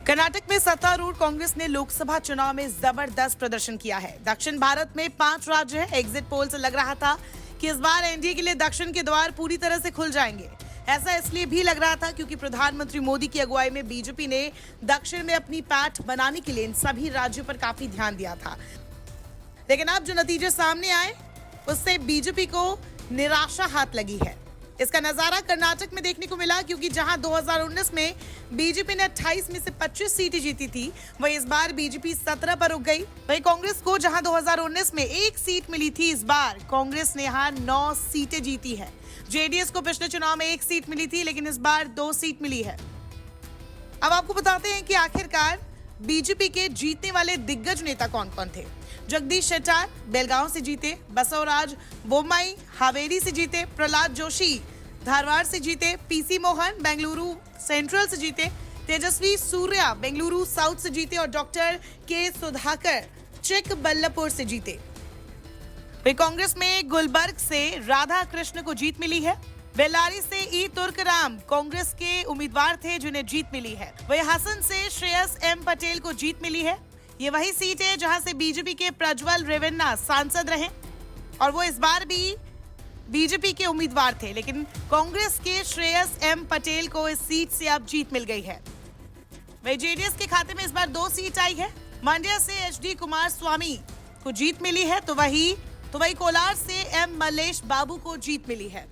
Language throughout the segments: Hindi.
कर्नाटक में सत्तारूढ़ कांग्रेस ने लोकसभा चुनाव में जबरदस्त प्रदर्शन किया है। दक्षिण भारत में 5 राज्य हैं। एग्जिट पोल से लग रहा था कि इस बार एनडीए के लिए दक्षिण के द्वार पूरी तरह से खुल जाएंगे। ऐसा इसलिए भी लग रहा था क्योंकि प्रधानमंत्री मोदी की अगुवाई में बीजेपी ने दक्षिण में अपनी पैठ बनाने के लिए इन सभी राज्यों पर काफी ध्यान दिया था। लेकिन अब जो नतीजे सामने आए उससे बीजेपी को निराशा हाथ लगी है। इसका नजारा कर्नाटक में देखने को मिला क्योंकि जहां 2019 में बीजेपी ने 28 में से 25 सीटें जीती थी, वहीं इस बार बीजेपी 17 पर रुक गई। वहीं कांग्रेस को जहां 2019 में 1 सीट मिली थी, इस बार कांग्रेस ने यहां 9 सीटें जीती है। जेडीएस को पिछले चुनाव में 1 सीट मिली थी, लेकिन इस बार 2 सीट मिली है। अब आपको बताते हैं कि आखिरकार बीजेपी के जीतने वाले दिग्गज नेता कौन कौन थे। जगदीश शेट्टार बेलगांव से जीते, बसवराज बोम्मई हावेरी से जीते, प्रहलाद जोशी धारवाड़ से जीते, पीसी मोहन बेंगलुरु सेंट्रल से जीते, तेजस्वी सूर्या बेंगलुरु साउथ से जीते और डॉक्टर के सुधाकर चिकबल्लापुर से जीते। वे कांग्रेस में गुलबर्ग से राधा कृष्ण को जीत मिली है। बेल्लारी से ई तुर्कराम कांग्रेस के उम्मीदवार थे जिन्हें जीत मिली है। वहीं हसन से श्रेयस एम पटेल को जीत मिली है। ये वही सीट है जहां से बीजेपी के प्रज्वल रेवन्ना सांसद रहे और वो इस बार भी बीजेपी के उम्मीदवार थे, लेकिन कांग्रेस के श्रेयस एम पटेल को इस सीट से अब जीत मिल गई है। वहीं जेडीएस के खाते में इस बार 2 सीट आई है। मंड्या से एचडी कुमार स्वामी को जीत मिली है, तो वही कोलार से एम मल्लेश बाबू को जीत मिली है।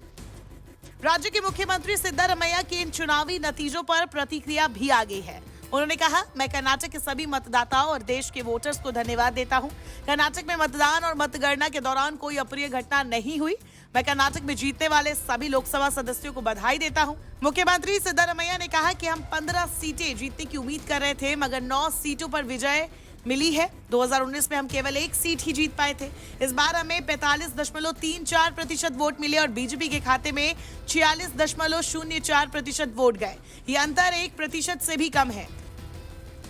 राज्य के मुख्यमंत्री सिद्धारमैया के इन चुनावी नतीजों पर प्रतिक्रिया भी आ गई है। उन्होंने कहा, मैं कर्नाटक के सभी मतदाताओं और देश के वोटर्स को धन्यवाद देता हूं। कर्नाटक में मतदान और मतगणना के दौरान कोई अप्रिय घटना नहीं हुई। मैं कर्नाटक में जीतने वाले सभी लोकसभा सदस्यों को बधाई देता हूं। मुख्यमंत्री सिद्धारमैया ने कहा कि हम 15 सीटें जीतने की उम्मीद कर रहे थे, मगर 9 सीटों पर विजय मिली है। 2019 में हम केवल 1 सीट ही जीत पाए थे। इस बार हमें 45.34% वोट मिले और बीजेपी के खाते में 46.04% वोट गए। ये अंतर 1% से भी कम है।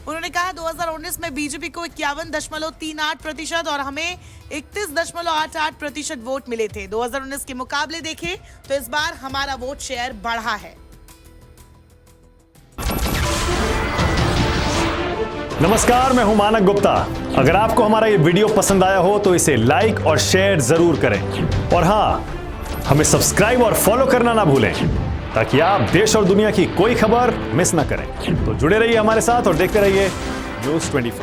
उन्होंने कहा 2019 में बीजेपी को 51.38% और हमें 31.88% वोट मिले थे। 2019 के मुकाबले देखें तो इस बार हमारा वोट शेयर बढ़ा है। नमस्कार, मैं हूं मानक गुप्ता। अगर आपको हमारा ये वीडियो पसंद आया हो तो इसे लाइक और शेयर जरूर करें और हां, हमें सब्सक्राइब और फॉलो करना ना भूलें ताकि आप देश और दुनिया की कोई खबर मिस ना करें। तो जुड़े रहिए हमारे साथ और देखते रहिए न्यूज़ 24।